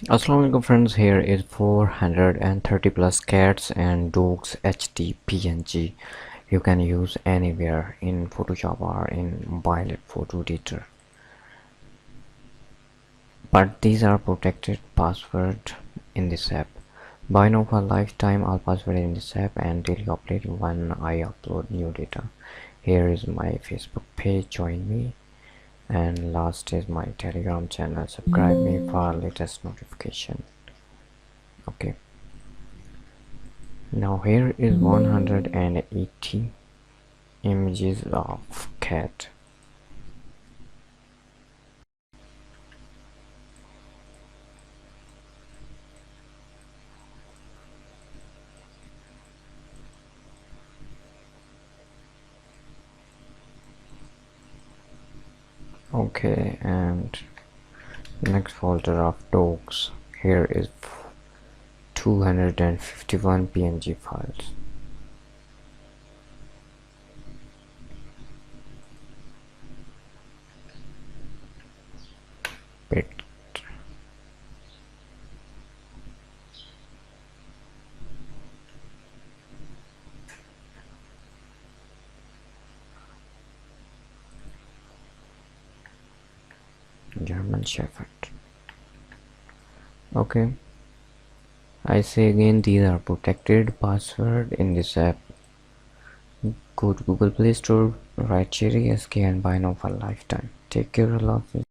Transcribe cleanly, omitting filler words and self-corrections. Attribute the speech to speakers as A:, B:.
A: Assalamualaikum friends, here is 430 plus cats and dogs HD PNG. You can use anywhere in Photoshop or in mobile photo editor. But these are protected password in this app. Buy now for lifetime all password in this app and daily update when I upload new data. Here is my Facebook page, join me. And last is my Telegram channel, subscribe me for latest notification. Okay. Now here is 180 images of cat. Okay, and next folder of dogs. Here is 251 PNG files. Bit. German Shepherd. Okay, I say again, these are protected password in this app. Go to Google Play Store, write Sheri SK and buy now for lifetime. Take care, Allah Hafiz.